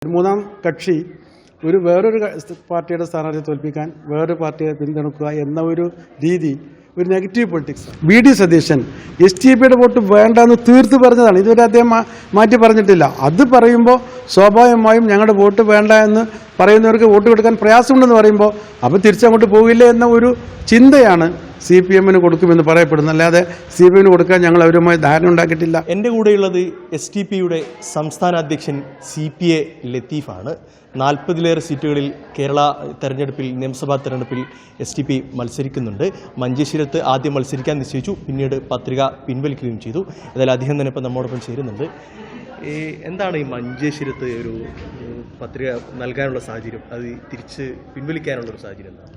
ഒരു മൂന്നാം കക്ഷി വേറൊരു പാർട്ടിയുടെ സ്ഥാനാർത്ഥിയെ തോൽപ്പിക്കാൻ വേറൊരു പാർട്ടിയെ പിന്തുണക്കുക എന്ന ഒരു രീതി ഒരു negative politics. V D Satheesan STPയുടെ വോട്ട് വേണ്ടെന്ന് തീർത്ത് പറഞ്ഞതാണ്. ഇതുവരെ അദ്ദേഹം മാറ്റി പറഞ്ഞിട്ടില്ല. അത് പറയുമ്പോൾ സ്വാഭാവികമായും ഞങ്ങളുടെ വോട്ട് വേണ്ട എന്ന് പറയുന്നവർക്ക് വോട്ട് കൊടുക്കാൻ പ്രയാസമുണ്ടെന്ന് പറയുമ്പോൾ അപ്പോൾ തിരിച്ചങ്ങോട്ട് പോകില്ല എന്ന ഒരു ചിന്തയാണ് CPMന് കൊടുക്കുമെന്ന് പറയപ്പെടുന്നു. അല്ലാതെ CPMന് കൊടുക്കാൻ ഞങ്ങൾ അവരുമായി ധാരണ ഉണ്ടാക്കിയിട്ടില്ല. എൻ്റെ കൂടെയുള്ളത് STPയുടെ സംസ്ഥാന അധ്യക്ഷൻ CPA ലത്തീഫാണ്. 40-ലേറെ സീറ്റുകളിൽ കേരള തെരഞ്ഞെടുപ്പിൽ നിയമസഭാ തെരഞ്ഞെടുപ്പിൽ STP മത്സരിക്കുന്നുണ്ട്. മഞ്ചേശ്വരത്ത് ആദ്യം മത്സരിക്കാൻ നിശ്ചയിച്ചു, പിന്നീട് പത്രിക പിൻവലിക്കുകയും ചെയ്തു. ഏതായാലും അദ്ദേഹം തന്നെ ഇപ്പോൾ നമ്മോടൊപ്പം ചേരുന്നുണ്ട്. എന്താണ് ഈ മഞ്ചേശ്വരത്ത് ഒരു പത്രിക നൽകാനുള്ള സാഹചര്യം, അത് തിരിച്ച് പിൻവലിക്കാനുള്ള ഒരു സാഹചര്യം എന്താണ്?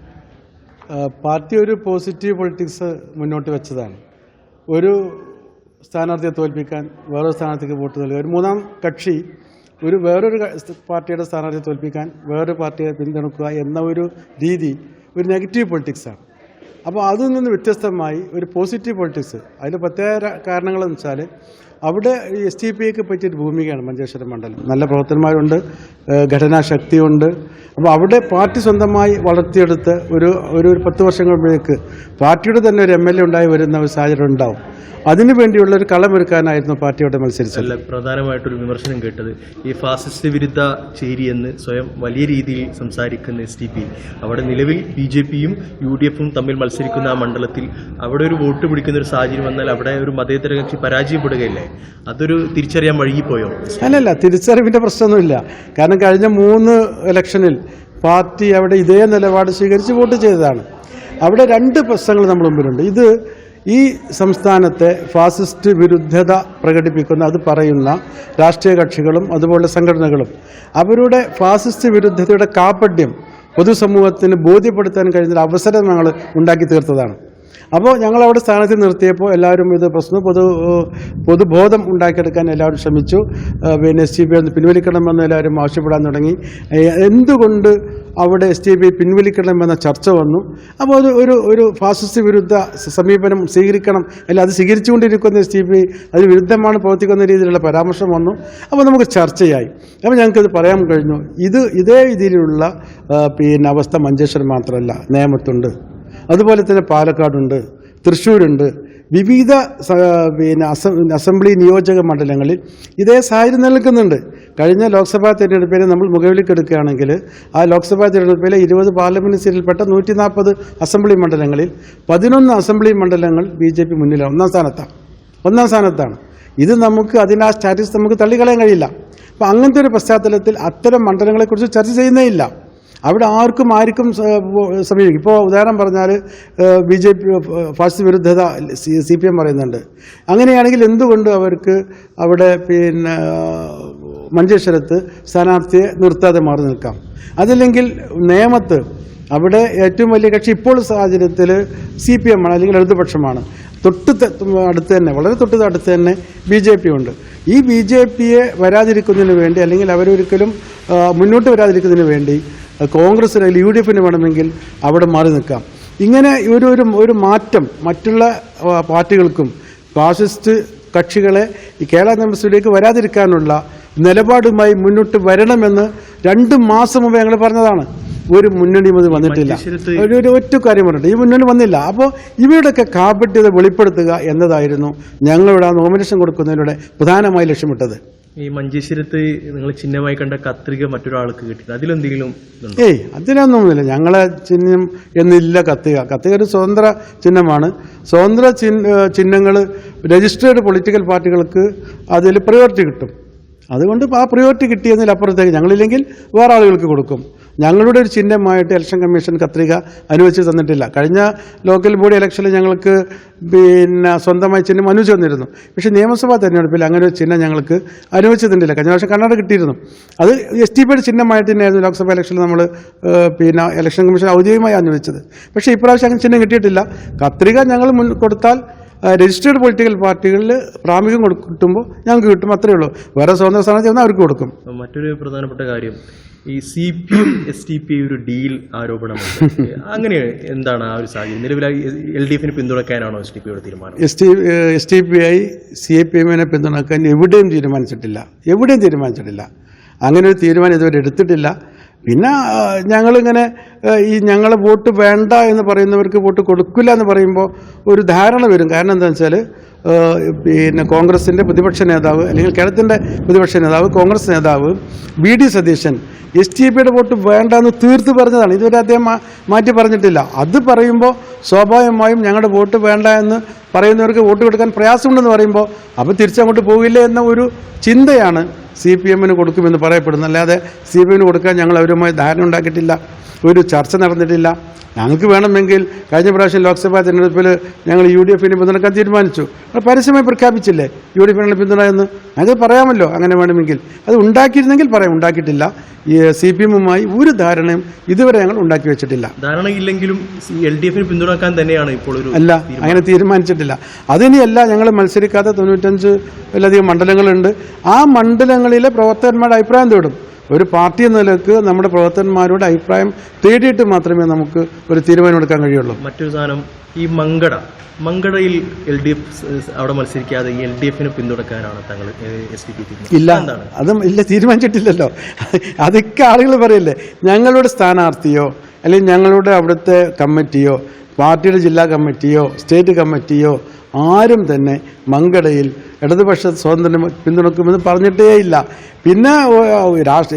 പാർട്ടി ഒരു പോസിറ്റീവ് പൊളിറ്റിക്സ് മുന്നോട്ട് വെച്ചതാണ്. ഒരു സ്ഥാനാർത്ഥിയെ തോൽപ്പിക്കാൻ വേറൊരു സ്ഥാനാർത്ഥിക്ക് വോട്ട് നൽകുക, ഒരു മൂന്നാം കക്ഷി വേറൊരു പാർട്ടിയുടെ സ്ഥാനാർത്ഥിയെ തോൽപ്പിക്കാൻ വേറൊരു പാർട്ടിയെ പിന്തുണക്കുക എന്ന ഒരു രീതി ഒരു നെഗറ്റീവ് പൊളിറ്റിക്സാണ്. അപ്പോൾ അതിൽ നിന്ന് വ്യത്യസ്തമായി ഒരു പോസിറ്റീവ് പൊളിറ്റിക്സ്, അതിൻ്റെ പ്രത്യേക കാരണങ്ങളെന്ന് വെച്ചാൽ അവിടെ STPക്ക് പറ്റിയൊരു ഭൂമികയാണ് മഞ്ചേശ്വരം മണ്ഡലം. നല്ല പ്രവർത്തകന്മാരുണ്ട്, ഘടനാശക്തിയുണ്ട്. അപ്പോൾ അവിടെ പാർട്ടി സ്വന്തമായി വളർത്തിയെടുത്ത് ഒരു 10 വർഷങ്ങളിലേക്ക് പാർട്ടിയുടെ തന്നെ ഒരു MLA ഉണ്ടായി വരുന്ന ഒരു സാഹചര്യം ഉണ്ടാവും. അതിനുവേണ്ടിയുള്ള ഒരു കളമൊരുക്കാനായിരുന്നു പാർട്ടിയോടെ മത്സരിച്ചത്. പ്രധാനമായിട്ടൊരു വിമർശനം കേട്ടത് ഈ ഫാസിസ്റ്റ് വിരുദ്ധ ചേരി എന്ന് സ്വയം വലിയ രീതിയിൽ സംസാരിക്കുന്ന STP അവിടെ നിലവിൽ BJPയും UDFും തമ്മിൽ മത്സരിക്കുന്ന ആ മണ്ഡലത്തിൽ അവിടെ ഒരു വോട്ട് പിടിക്കുന്ന ഒരു സാഹചര്യം വന്നാൽ അവിടെ ഒരു മതേതര കക്ഷി പരാജയപ്പെടുകയില്ലേ? അതൊരു തിരിച്ചറിയാൻ വൈകിപ്പോയോ? അല്ലല്ല, തിരിച്ചറിവിൻ്റെ പ്രശ്നമൊന്നുമില്ല. കാരണം കഴിഞ്ഞ 3 ഇലക്ഷനിൽ പാർട്ടി അവിടെ ഇതേ നിലപാട് സ്വീകരിച്ച് വോട്ട് ചെയ്തതാണ്. അവിടെ 2 പ്രശ്നങ്ങൾ നമ്മുടെ മുമ്പിലുണ്ട്. ഇത് ഈ സംസ്ഥാനത്തെ ഫാസിസ്റ്റ് വിരുദ്ധത പ്രകടിപ്പിക്കുന്ന, അത് പറയുന്ന രാഷ്ട്രീയ കക്ഷികളും അതുപോലെ സംഘടനകളും അവരുടെ ഫാസിസ്റ്റ് വിരുദ്ധതയുടെ കാപട്യം പൊതുസമൂഹത്തിന് ബോധ്യപ്പെടുത്താൻ കഴിയുന്ന അവസരം ഞങ്ങൾ ഉണ്ടാക്കി തീർത്തതാണ്. അപ്പോൾ ഞങ്ങളവിടെ സ്ഥാനത്ത് നിർത്തിയപ്പോൾ എല്ലാവരും ഇത് പൊതുബോധം ഉണ്ടാക്കിയെടുക്കാൻ എല്ലാവരും ശ്രമിച്ചു. പിന്നെ STP ഒന്ന് പിൻവലിക്കണമെന്ന് എല്ലാവരും ആവശ്യപ്പെടാൻ തുടങ്ങി. എന്തുകൊണ്ട് അവിടെ STP പിൻവലിക്കണമെന്ന ചർച്ച വന്നു. അപ്പോൾ ഒരു ഫാസിസ്റ്റ് വിരുദ്ധ സമീപനം സ്വീകരിക്കണം, അല്ല അത് സ്വീകരിച്ചുകൊണ്ടിരിക്കുന്ന STP അത് വിരുദ്ധമാണ് പ്രവർത്തിക്കുന്ന രീതിയിലുള്ള പരാമർശം വന്നു. അപ്പോൾ നമുക്ക് ചർച്ചയായി. അപ്പോൾ ഞങ്ങൾക്കത് പറയാൻ കഴിഞ്ഞു. ഇതേ രീതിയിലുള്ള പിന്നെ അവസ്ഥ മഞ്ചേശ്വരം മാത്രമല്ല, നേമത്തുണ്ട്, അതുപോലെ തന്നെ പാലക്കാടുണ്ട്, തൃശ്ശൂരുണ്ട്, വിവിധ പിന്നെ അസംബ്ലി നിയോജക മണ്ഡലങ്ങളിൽ ഇതേ സാഹചര്യം നിലനിൽക്കുന്നുണ്ട്. കഴിഞ്ഞ ലോക്സഭാ തെരഞ്ഞെടുപ്പിനെ നമ്മൾ മുഖവിലേക്കെടുക്കുകയാണെങ്കിൽ ആ ലോക്സഭാ തെരഞ്ഞെടുപ്പിലെ 20 പാർലമെന്റ് സീറ്റിൽപ്പെട്ട 140 അസംബ്ലി മണ്ഡലങ്ങളിൽ 11 അസംബ്ലി മണ്ഡലങ്ങൾ BJP മുന്നിലാണ്, ഒന്നാം സ്ഥാനത്താണ്. ഇത് നമുക്ക് ആ സ്റ്റാറ്റസ് നമുക്ക് തള്ളിക്കളയാൻ കഴിയില്ല. അപ്പോൾ അങ്ങനത്തെ ഒരു പശ്ചാത്തലത്തിൽ അത്തരം മണ്ഡലങ്ങളെക്കുറിച്ച് ചർച്ച ചെയ്യുന്നേ ഇല്ല. അവിടെ ആർക്കും സമീപിക്കും. ഇപ്പോൾ ഉദാഹരണം പറഞ്ഞാൽ BJP ഫാസിസ്റ്റ് വിരുദ്ധത CPM പറയുന്നുണ്ട്. അങ്ങനെയാണെങ്കിൽ എന്തുകൊണ്ട് അവർക്ക് അവിടെ പിന്നെ മഞ്ചേശ്വരത്ത് സ്ഥാനാർത്ഥിയെ നിർത്താതെ മാറി നിൽക്കാം? അതല്ലെങ്കിൽ നേമത്ത് അവിടെ ഏറ്റവും വലിയ കക്ഷി ഇപ്പോൾ സാഹചര്യത്തിൽ CPM ആണ്, അല്ലെങ്കിൽ ഇടതുപക്ഷമാണ്. അടുത്ത് തന്നെ, വളരെ അടുത്ത് തന്നെ BJP ഉണ്ട്. ഈ BJPയെ വരാതിരിക്കുന്നതിന് വേണ്ടി, അല്ലെങ്കിൽ അവരൊരിക്കലും മുന്നോട്ട് വരാതിരിക്കുന്നതിന് വേണ്ടി കോൺഗ്രസ് അല്ലെങ്കിൽ UDFന് വേണമെങ്കിൽ അവിടെ മാറി നിൽക്കാം. ഇങ്ങനെ ഒരു മാറ്റം മറ്റുള്ള പാർട്ടികൾക്കും ഫാസിസ്റ്റ് കക്ഷികളെ ഈ കേരള നിയമസഭയിലേക്ക് വരാതിരിക്കാനുള്ള നിലപാടുമായി മുന്നോട്ട് വരണമെന്ന് 2 മാസം മുമ്പ് ഞങ്ങൾ പറഞ്ഞതാണ്. ഒരു മുന്നണിയും അത് വന്നിട്ടില്ല. ഒറ്റ കാര്യം പറഞ്ഞിട്ട് ഈ മുന്നണി വന്നില്ല. അപ്പോൾ ഇവരുടെയൊക്കെ കാപട്യത വെളിപ്പെടുത്തുക എന്നതായിരുന്നു ഞങ്ങളുടെ നോമിനേഷൻ കൊടുക്കുന്നതിലൂടെ പ്രധാനമായി ലക്ഷ്യമിട്ടത്. ഈ മഞ്ചേശ്വരത്ത് നിങ്ങൾ ചിഹ്നമായി കണ്ട കത്രിക മറ്റൊരാൾക്ക് കിട്ടിയത് അതിലെന്തെങ്കിലും? അതിലൊന്നുമില്ല. ഞങ്ങളെ ചിഹ്നം എന്നില്ല. കത്രിക ഒരു സ്വതന്ത്ര ചിഹ്നമാണ്. സ്വതന്ത്ര ചിഹ്നങ്ങൾ രജിസ്റ്റേർഡ് പൊളിറ്റിക്കൽ പാർട്ടികൾക്ക് അതിൽ പ്രയോറിറ്റി കിട്ടും. അതുകൊണ്ട് ആ പ്രയോറിറ്റി കിട്ടിയതിനപ്പുറത്തേക്ക് ഞങ്ങളില്ലെങ്കിൽ വേറെ ആളുകൾക്ക് കൊടുക്കും. ഞങ്ങളുടെ ഒരു ചിഹ്നമായിട്ട് ഇലക്ഷൻ കമ്മീഷൻ കത്രിക അനുവദിച്ച് തന്നിട്ടില്ല. കഴിഞ്ഞ ലോക്കൽ ബോഡി ഇലക്ഷനിൽ ഞങ്ങൾക്ക് പിന്നെ സ്വന്തമായി ചിഹ്നം അനുവദിച്ചു തന്നിരുന്നു. പക്ഷേ നിയമസഭാ തെരഞ്ഞെടുപ്പിൽ അങ്ങനെ ഒരു ചിഹ്നം ഞങ്ങൾക്ക് അനുവദിച്ചു തന്നില്ല. കഴിഞ്ഞ വർഷം കർണാടക കിട്ടിയിരുന്നു. അത് STPയുടെ ചിഹ്നമായിട്ട് തന്നെയായിരുന്നു ലോക്സഭാ ഇലക്ഷനിൽ നമ്മൾ പിന്നെ ഇലക്ഷൻ കമ്മീഷൻ ഔദ്യോഗികമായി അനുവദിച്ചത്. പക്ഷേ ഇപ്രാവശ്യം അങ്ങനെ ചിഹ്നം കിട്ടിയിട്ടില്ല. കത്രിക ഞങ്ങൾ രജിസ്റ്റേർഡ് പൊളിറ്റിക്കൽ പാർട്ടികളിൽ പ്രാമുഖ്യം കിട്ടുമ്പോൾ ഞങ്ങൾക്ക് കിട്ടും, അത്രയേ ഉള്ളൂ. വേറെ സ്വതന്ത്ര സ്ഥാനത്ത് ചെന്നാൽ അവർക്ക് കൊടുക്കും. മറ്റൊരു പ്രധാനപ്പെട്ട കാര്യം, ഈ CPM STP ഒരു ഡീൽ ആരോപണമുണ്ട്. അങ്ങനെ എന്താണ് ആ ഒരു സാഹചര്യം? നിലവിൽ LDFന് പിന്തുണയ്ക്കാനാണോ STPയുടെ തീരുമാനം? STPI CPMനെ പിന്തുണക്കാൻ എവിടെയും തീരുമാനിച്ചിട്ടില്ല. അങ്ങനെ ഒരു തീരുമാനം ഇതുവരെ എടുത്തിട്ടില്ല. പിന്നെ ഞങ്ങളിങ്ങനെ ഞങ്ങളെ വോട്ട് വേണ്ട എന്ന് പറയുന്നവർക്ക് വോട്ട് കൊടുക്കില്ല എന്ന് പറയുമ്പോൾ ഒരു ധാരണ വരും. കാരണം എന്താണെന്ന് വെച്ചാൽ പിന്നെ കോൺഗ്രസിൻ്റെ പ്രതിപക്ഷ നേതാവ് അല്ലെങ്കിൽ കേരളത്തിൻ്റെ പ്രതിപക്ഷ നേതാവ് കോൺഗ്രസ് നേതാവ് വി.ഡി. സതീശൻ STPയുടെ വോട്ട് വേണ്ട എന്ന് തീർത്ത് പറഞ്ഞതാണ്. ഇതുവരെ അദ്ദേഹം മാറ്റി പറഞ്ഞിട്ടില്ല. അത് പറയുമ്പോൾ സ്വാഭാവികമായും ഞങ്ങളുടെ വോട്ട് വേണ്ട എന്ന് പറയുന്നവർക്ക് വോട്ട് കൊടുക്കാൻ പ്രയാസമുണ്ടെന്ന് പറയുമ്പോൾ അപ്പോൾ തിരിച്ചങ്ങോട്ട് പോകില്ലേ എന്ന ഒരു ചിന്തയാണ് CPMന് കൊടുക്കുമെന്ന് പറയപ്പെടുന്നത്. അല്ലാതെ CPMന് കൊടുക്കാൻ ഞങ്ങൾ അവരുമായി ധാരണ ഉണ്ടാക്കിയിട്ടില്ല, ഒരു ചർച്ച നടന്നിട്ടില്ല. ഞങ്ങൾക്ക് വേണമെങ്കിൽ കഴിഞ്ഞ പ്രാവശ്യം ലോക്സഭാ തെരഞ്ഞെടുപ്പിൽ ഞങ്ങൾ UDFന് പിന്തുണക്കാൻ തീരുമാനിച്ചു. അത് പരസ്യമായി പ്രഖ്യാപിച്ചില്ലേ UDFനുള്ള പിന്തുണ എന്ന്. ഞങ്ങൾക്ക് പറയാമല്ലോ അങ്ങനെ വേണമെങ്കിൽ. അത് ഉണ്ടാക്കിയിരുന്നെങ്കിൽ പറയാം. ഉണ്ടാക്കിയിട്ടില്ല. ഈ CPMുമായി ഒരു ധാരണയും ഇതുവരെ ഞങ്ങൾ ഉണ്ടാക്കി വെച്ചിട്ടില്ല. ധാരണയില്ലെങ്കിലും LDFന് പിന്തുണക്കാൻ തന്നെയാണ് ഇപ്പോൾ ഒരു അല്ല, അങ്ങനെ തീരുമാനിച്ചിട്ടില്ല. അതിനിയല്ല, ഞങ്ങൾ മത്സരിക്കാത്ത 95-ലധികം മണ്ഡലങ്ങളുണ്ട്. ആ മണ്ഡലങ്ങളിലെ പ്രവർത്തകന്മാരുടെ അഭിപ്രായം തേടും. ഒരു പാർട്ടി എന്ന നിലക്ക് നമ്മുടെ പ്രവർത്തകന്മാരുടെ അഭിപ്രായം തേടിയിട്ട് മാത്രമേ നമുക്ക് ഒരു തീരുമാനമെടുക്കാൻ കഴിയുള്ളൂ. മറ്റൊരു സാധനം, ഈ മങ്കടയിൽ LDF അവിടെ മത്സരിക്കാതെ ഈ LDFന് പിന്തുണക്കാനാണ് താങ്കൾ STP ഇല്ല, അതും ഇല്ല, തീരുമാനിച്ചിട്ടില്ലല്ലോ. അതൊക്കെ ആളുകൾ പറയില്ലേ, ഞങ്ങളുടെ സ്ഥാനാർത്ഥിയോ അല്ലെങ്കിൽ ഞങ്ങളുടെ അവിടുത്തെ കമ്മിറ്റിയോ പാർട്ടിയുടെ ജില്ലാ കമ്മിറ്റിയോ സ്റ്റേറ്റ് കമ്മിറ്റിയോ ആരും തന്നെ മങ്കടയിൽ ഇടതുപക്ഷ സ്വാതന്ത്ര്യം പിന്തുണക്കുമെന്ന് പറഞ്ഞിട്ടേയില്ല. പിന്നെ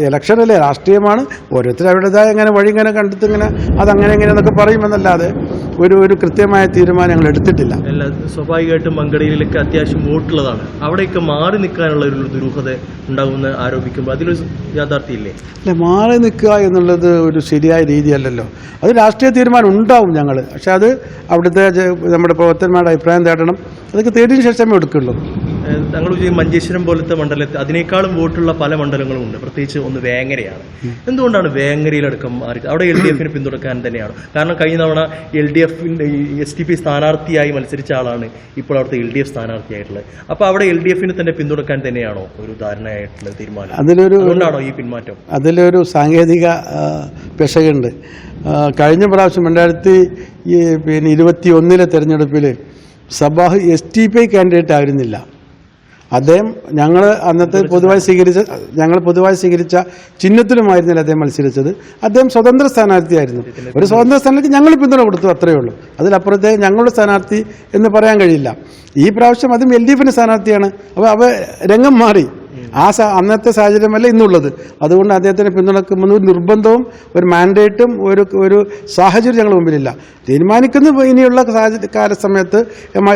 ഇലക്ഷനല്ലേ, രാഷ്ട്രീയമാണ്, ഓരോരുത്തരും അവരുടേതായ ഇങ്ങനെ വഴി ഇങ്ങനെ കണ്ടെത്തി ഇങ്ങനെ അതങ്ങനെ എങ്ങനെയെന്നൊക്കെ പറയുമെന്നല്ലാതെ ഒരു കൃത്യമായ തീരുമാനം ഞങ്ങൾ എടുത്തിട്ടില്ല. അല്ല, സ്വാഭാവികമായിട്ടും മങ്കടയിലൊക്കെ അത്യാവശ്യം വോട്ടുള്ളതാണ്. അവിടെയൊക്കെ മാറി നിൽക്കാനുള്ള ഒരു ദുരൂഹത ഉണ്ടാകുമെന്ന് ആരോപിക്കുമ്പോൾ അതിലൊരു യാഥാർത്ഥ്യമില്ലേ? അല്ല, മാറി നിൽക്കുക എന്നുള്ളത് ഒരു ശരിയായ രീതിയല്ലല്ലോ. അത് രാഷ്ട്രീയ തീരുമാനം ഉണ്ടാവും ഞങ്ങൾ. പക്ഷെ അത് അവിടുത്തെ നമ്മുടെ പ്രവർത്തകന്മാരുടെ അഭിപ്രായം തേടണം. അതൊക്കെ തേടിയതിനു ശേഷമേ എടുക്കുള്ളൂ. താങ്കൾ മഞ്ചേശ്വരം പോലത്തെ മണ്ഡലത്തിൽ അതിനേക്കാളും വോട്ടുള്ള പല മണ്ഡലങ്ങളും ഉണ്ട്. പ്രത്യേകിച്ച് ഒന്ന് വേങ്ങരയാണ്. എന്തുകൊണ്ടാണ് വേങ്ങരയിലടക്കം അവിടെ LDFന് പിന്തുണക്കാൻ തന്നെയാണ്? കാരണം കഴിഞ്ഞ തവണ LDFന്റെ STP സ്ഥാനാർത്ഥിയായി മത്സരിച്ച ആളാണ് ഇപ്പോൾ അവിടുത്തെ LDF സ്ഥാനാർത്ഥിയായിട്ടുള്ളത്. അപ്പോൾ അവിടെ LDFന് തന്നെ പിന്തുണക്കാൻ തന്നെയാണോ ഒരു ധാരണയായിട്ടുള്ള തീരുമാനം? അതുകൊണ്ടാണോ ഈ പിന്മാറ്റം? അതിലൊരു സാങ്കേതിക പിശകുണ്ട്. കഴിഞ്ഞ പ്രാവശ്യം 2021 തെരഞ്ഞെടുപ്പിൽ സബാഹ് STP കാൻഡിഡേറ്റ് ആയിരുന്നില്ല. അദ്ദേഹം ഞങ്ങൾ പൊതുവായി സ്വീകരിച്ച ചിഹ്നത്തിലുമായിരുന്നില്ല അദ്ദേഹം മത്സരിച്ചത്. അദ്ദേഹം സ്വതന്ത്ര സ്ഥാനാർത്ഥിയായിരുന്നു. ഒരു സ്വതന്ത്ര സ്ഥാനാർത്ഥി ഞങ്ങൾ പിന്തുണ കൊടുത്തു, അത്രയേ ഉള്ളൂ. അതിലപ്പുറത്തേക്ക് ഞങ്ങളുടെ സ്ഥാനാർത്ഥി എന്ന് പറയാൻ കഴിയില്ല. ഈ പ്രാവശ്യം അതും LDFന്റെ സ്ഥാനാർത്ഥിയാണ്. അപ്പോൾ രംഗം മാറി. അന്നത്തെ സാഹചര്യമല്ല ഇന്നുള്ളത്. അതുകൊണ്ട് അദ്ദേഹത്തിന് പിന്തുണക്കുമെന്ന് ഒരു നിർബന്ധവും ഒരു മാൻഡേറ്റും ഒരു സാഹചര്യം ഞങ്ങളുടെ മുമ്പിലില്ല. തീരുമാനിക്കുന്നത് ഇനിയുള്ള കാലസമയത്ത്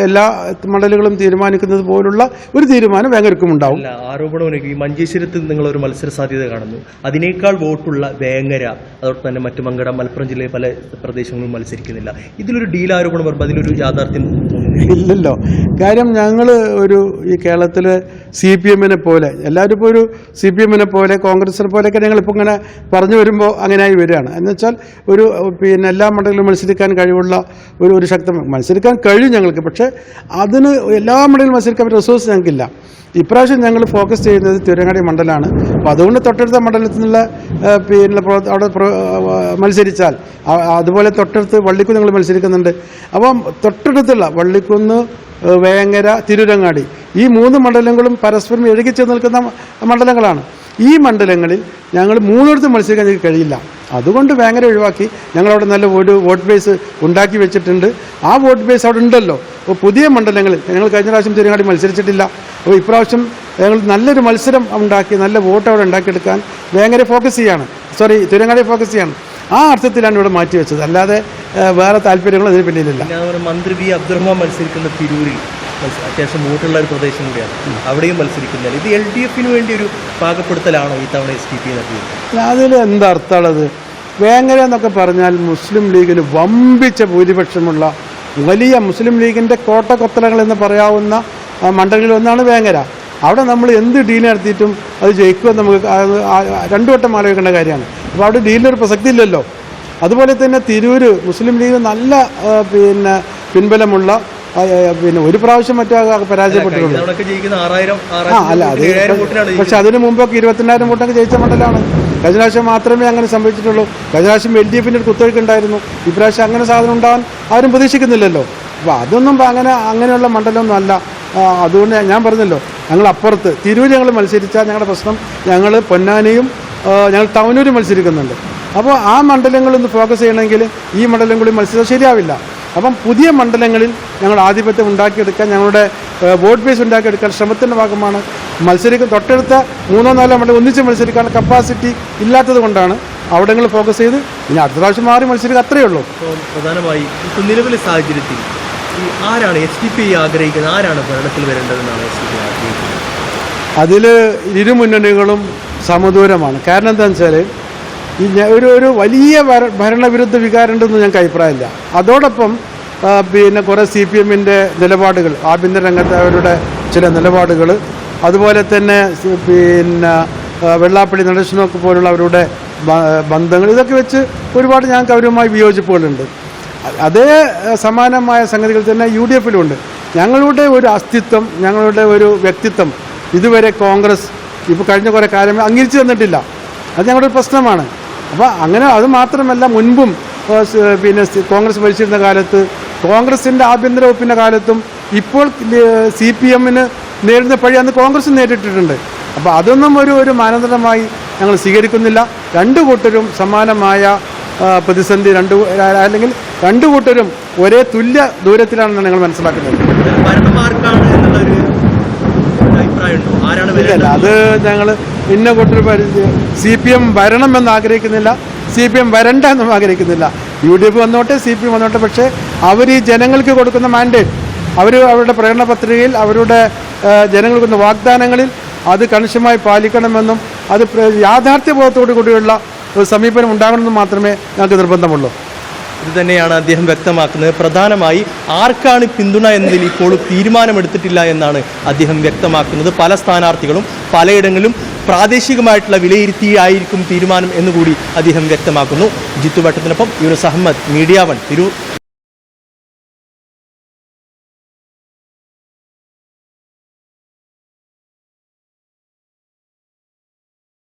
എല്ലാ മണ്ഡലങ്ങളും തീരുമാനിക്കുന്നത് പോലുള്ള ഒരു തീരുമാനം വേങ്ങരക്കും ഉണ്ടാവും. ആരോപണം ഈ മഞ്ചേശ്വരത്തിൽ നിങ്ങളൊരു മത്സര സാധ്യത കാണുന്നു. അതിനേക്കാൾ വോട്ടുള്ള വേങ്ങര, അതോടൊപ്പം തന്നെ മറ്റു മങ്കട, മലപ്പുറം ജില്ലയിലെ പല പ്രദേശങ്ങളും മത്സരിക്കുന്നില്ല. ഇതിലൊരു ഡീൽ ആരോപണം വരുമ്പോൾ അതിലൊരു യാഥാർത്ഥ്യം ഇല്ലല്ലോ. കാര്യം ഞങ്ങൾ ഈ കേരളത്തിലെ CPMനെ പോലെ എല്ലാവരും ഇപ്പോൾ ഒരു CPMനെ പോലെ കോൺഗ്രസിനെ പോലെയൊക്കെ ഞങ്ങളിപ്പോൾ ഇങ്ങനെ പറഞ്ഞു വരുമ്പോൾ അങ്ങനെയായി വരികയാണ്. എന്നുവെച്ചാൽ എല്ലാ മണ്ഡലങ്ങളിലും മത്സരിക്കാൻ കഴിവുള്ള ഒരു മത്സരിക്കാൻ കഴിയും ഞങ്ങൾക്ക്. പക്ഷേ അതിന് എല്ലാ മണ്ഡലങ്ങളിലും മത്സരിക്കാൻ പറ്റിയ റിസോഴ്സ് ഞങ്ങൾക്കില്ല. ഇപ്രാവശ്യം ഞങ്ങൾ ഫോക്കസ് ചെയ്യുന്നത് തിരുവങ്ങാടി മണ്ഡലമാണ്. അപ്പോൾ അതുകൊണ്ട് തൊട്ടടുത്ത മണ്ഡലത്തിൽ നിന്നുള്ള അവിടെ മത്സരിച്ചാൽ, അതുപോലെ തൊട്ടടുത്ത് വള്ളിക്കുന്ന് ഞങ്ങൾ മത്സരിക്കുന്നുണ്ട്. അപ്പം തൊട്ടടുത്തുള്ള വള്ളിക്കുന്ന്, വേങ്ങര, തിരുരങ്ങാടി ഈ 3 മണ്ഡലങ്ങളും പരസ്പരം ഇഴുകിച്ചേർന്ന് നിൽക്കുന്ന മണ്ഡലങ്ങളാണ്. ഈ മണ്ഡലങ്ങളിൽ ഞങ്ങൾ 3 മത്സരിക്കാൻ ഞങ്ങൾക്ക് കഴിയില്ല. അതുകൊണ്ട് വേങ്ങര ഒഴിവാക്കി ഞങ്ങളവിടെ നല്ല ഒരു വോട്ട് ബേസ് ഉണ്ടാക്കി വെച്ചിട്ടുണ്ട്. ആ വോട്ട് ബേസ് അവിടെ ഉണ്ടല്ലോ. അപ്പോൾ പുതിയ മണ്ഡലങ്ങളിൽ ഞങ്ങൾ കഴിഞ്ഞ പ്രാവശ്യം തിരുവങ്ങാടി മത്സരിച്ചിട്ടില്ല. അപ്പോൾ ഇപ്രാവശ്യം ഞങ്ങൾ നല്ലൊരു മത്സരം ഉണ്ടാക്കി നല്ല വോട്ട് അവിടെ ഉണ്ടാക്കിയെടുക്കാൻ തിരുവങ്ങാടി ഫോക്കസ് ചെയ്യാണ്. ആ അർത്ഥത്തിലാണ് ഇവിടെ മാറ്റിവെച്ചത്. അല്ലാതെ വേറെ താല്പര്യങ്ങൾ അതിന് പിന്നിലില്ല. മന്ത്രി V. അബ്ദുറഹ്മാൻ മത്സരിക്കുന്ന തിരൂരിൽ അത്യാവശ്യം വോട്ടുള്ള ഒരു പ്രദേശം കൂടിയാണ്. അവിടെയും മത്സരിക്കുന്നില്ല. ഇത് LDFന് വേണ്ടി ഒരു പാകപ്പെടുത്തലാണോ ഈ തവണ STP നടത്തിയത്? അതിൽ എന്താ അർത്ഥമുള്ളത്? വേങ്ങര എന്നൊക്കെ പറഞ്ഞാൽ മുസ്ലിം ലീഗിന് വമ്പിച്ച ഭൂരിപക്ഷമുള്ള വലിയ മുസ്ലിം ലീഗിൻ്റെ കോട്ടക്കൊത്തലങ്ങൾ എന്ന് പറയാവുന്ന മണ്ഡലങ്ങളിൽ ഒന്നാണ് വേങ്ങര. അവിടെ നമ്മൾ എന്ത് ഡീൽ നടത്തിയിട്ടും അത് ജയിക്കുമെന്ന് നമുക്ക് 2 വട്ടം ആലോചിക്കേണ്ട കാര്യമാണ്. അപ്പോൾ അവിടെ ഡീലിനൊരു പ്രസക്തി ഇല്ലല്ലോ. അതുപോലെ തന്നെ തിരൂര് മുസ്ലിം ലീഗ് നല്ല പിൻബലമുള്ള ഒരു പ്രാവശ്യം മറ്റോ പരാജയപ്പെട്ടിട്ടുണ്ട്. അല്ല, അത് പക്ഷെ അതിന് മുമ്പൊക്കെ 20,000 വോട്ടൊക്കെ ജയിച്ച മണ്ഡലമാണ്. കഴിഞ്ഞ പ്രാവശ്യം മാത്രമേ അങ്ങനെ സംഭവിച്ചിട്ടുള്ളൂ. കഴിഞ്ഞ പ്രാവശ്യം LDFന്റെ ഒരു കുത്തൊഴുക്കുണ്ടായിരുന്നു. ഇപ്രാവശ്യം അങ്ങനെ സാധനം ഉണ്ടാകാൻ ആരും പ്രതീക്ഷിക്കുന്നില്ലല്ലോ. അപ്പോൾ അതൊന്നും അങ്ങനെയുള്ള മണ്ഡലമൊന്നും അല്ല. അതുകൊണ്ട് ഞാൻ പറഞ്ഞല്ലോ, ഞങ്ങൾ അപ്പുറത്ത് തിരൂർ ഞങ്ങൾ മത്സരിച്ചാൽ ഞങ്ങളുടെ പ്രശ്നം, ഞങ്ങൾ പൊന്നാനിയും ഞങ്ങൾ തവനൂരും മത്സരിക്കുന്നുണ്ട്. അപ്പോൾ ആ മണ്ഡലങ്ങളൊന്ന് ഫോക്കസ് ചെയ്യണമെങ്കിൽ ഈ മണ്ഡലം കൂടി മത്സരിച്ചാൽ ശരിയാവില്ല. അപ്പം പുതിയ മണ്ഡലങ്ങളിൽ ഞങ്ങൾ ആധിപത്യം ഉണ്ടാക്കിയെടുക്കാൻ, ഞങ്ങളുടെ വോട്ട് ബേസ് ഉണ്ടാക്കിയെടുക്കാൻ ശ്രമത്തിൻ്റെ ഭാഗമാണ് തൊട്ടടുത്ത 3-4 മണ്ഡലം ഒന്നിച്ച് മത്സരിക്കാനുള്ള കപ്പാസിറ്റി ഇല്ലാത്തത് കൊണ്ടാണ് അവിടങ്ങൾ ഫോക്കസ് ചെയ്ത് ഇനി അടുത്ത പ്രാവശ്യം മാറി മത്സരിക്കുക, അത്രയേ ഉള്ളൂ. അപ്പോൾ പ്രധാനമായി ഇപ്പോൾ നിലവിലെ സാഹചര്യത്തിൽ ആരാണ് SDP ആഗ്രഹിക്കുന്നത്, ആരാണ് ഭരണത്തിൽ വരേണ്ടതെന്നാണ് SDP ആഗ്രഹിക്കുന്നത്? അതിൽ ഇരു മുന്നണികളും സമദൂരമാണ്. കാരണം എന്താണെന്ന് വെച്ചാൽ ഒരു വലിയ ഭരണവിരുദ്ധ വികാരം ഉണ്ടെന്ന് ഞങ്ങൾക്ക് അഭിപ്രായമില്ല. അതോടൊപ്പം പിന്നെ കുറേ CPM-ൻ്റെ നിലപാടുകൾ, ആഭ്യന്തര രംഗത്തെ അവരുടെ ചില നിലപാടുകൾ, അതുപോലെ തന്നെ പിന്നെ വെള്ളാപ്പള്ളി നടേശനൊക്കെ പോലുള്ള അവരുടെ ബന്ധങ്ങൾ, ഇതൊക്കെ വെച്ച് ഒരുപാട് ഞങ്ങൾക്ക് അവരുമായി വിയോജിപ്പുകളുണ്ട്. അതേ സമാനമായ സംഗതികൾ തന്നെ UDF-ലുണ്ട്. ഞങ്ങളുടെ ഒരു അസ്തിത്വം, ഞങ്ങളുടെ ഒരു വ്യക്തിത്വം ഇതുവരെ കോൺഗ്രസ് ഇപ്പോൾ കഴിഞ്ഞ കുറേ കാലം അംഗീകരിച്ചു തന്നിട്ടില്ല. അത് ഞങ്ങളുടെ പ്രശ്നമാണ്. അപ്പോൾ അങ്ങനെ അത് മാത്രമല്ല, മുൻപും പിന്നെ കോൺഗ്രസ് ഭരിച്ചിരുന്ന കാലത്ത്, കോൺഗ്രസിൻ്റെ ആഭ്യന്തര വകുപ്പിൻ്റെ കാലത്തും ഇപ്പോൾ CPM-ന് നേരിടുന്ന പഴി അന്ന് കോൺഗ്രസ് നേരിട്ടിട്ടുണ്ട്. അപ്പോൾ അതൊന്നും ഒരു മാനദണ്ഡമായി ഞങ്ങൾ സ്വീകരിക്കുന്നില്ല. രണ്ടു കൂട്ടരും സമാനമായ പ്രതിസന്ധി, അല്ലെങ്കിൽ രണ്ടു കൂട്ടരും ഒരേ തുല്യ ദൂരത്തിലാണെന്നാണ് ഞങ്ങൾ മനസ്സിലാക്കുന്നത്. ഇല്ല, അത് ഞങ്ങൾ ഇന്ന കൂട്ടർ CPM വരണമെന്ന് ആഗ്രഹിക്കുന്നില്ല, CPM വരണ്ട എന്നും ആഗ്രഹിക്കുന്നില്ല. UDF വന്നോട്ടെ, CPM വന്നോട്ടെ. പക്ഷേ അവർ ഈ ജനങ്ങൾക്ക് കൊടുക്കുന്ന മാൻഡേറ്റ്, അവരുടെ പ്രകടന പത്രികയിൽ, അവരുടെ ജനങ്ങൾക്ക് കൊടുക്കുന്ന വാഗ്ദാനങ്ങളിൽ അത് കണിശമായി പാലിക്കണമെന്നും അത് യാഥാർത്ഥ്യബോധത്തോടു കൂടിയുള്ള ഒരു സമീപനം ഉണ്ടാകണമെന്നും മാത്രമേ ഞങ്ങൾക്ക് നിർബന്ധമുള്ളൂ. ഇത് തന്നെയാണ് അദ്ദേഹം വ്യക്തമാക്കുന്നത്. പ്രധാനമായി ആർക്കാണ് പിന്തുണ എന്നതിൽ ഇപ്പോൾ തീരുമാനമെടുത്തിട്ടില്ല എന്നാണ് അദ്ദേഹം വ്യക്തമാക്കുന്നത്. പല സ്ഥാനാർത്ഥികളും പലയിടങ്ങളിലും പ്രാദേശികമായിട്ടുള്ള വിലയിരുത്തിയായിരിക്കും തീരുമാനം എന്നുകൂടി അദ്ദേഹം വ്യക്തമാക്കുന്നു. ജിത്തു വട്ടത്തിനൊപ്പം യൂനുസ് അഹമ്മദ്, മീഡിയ 1 തിരൂർ.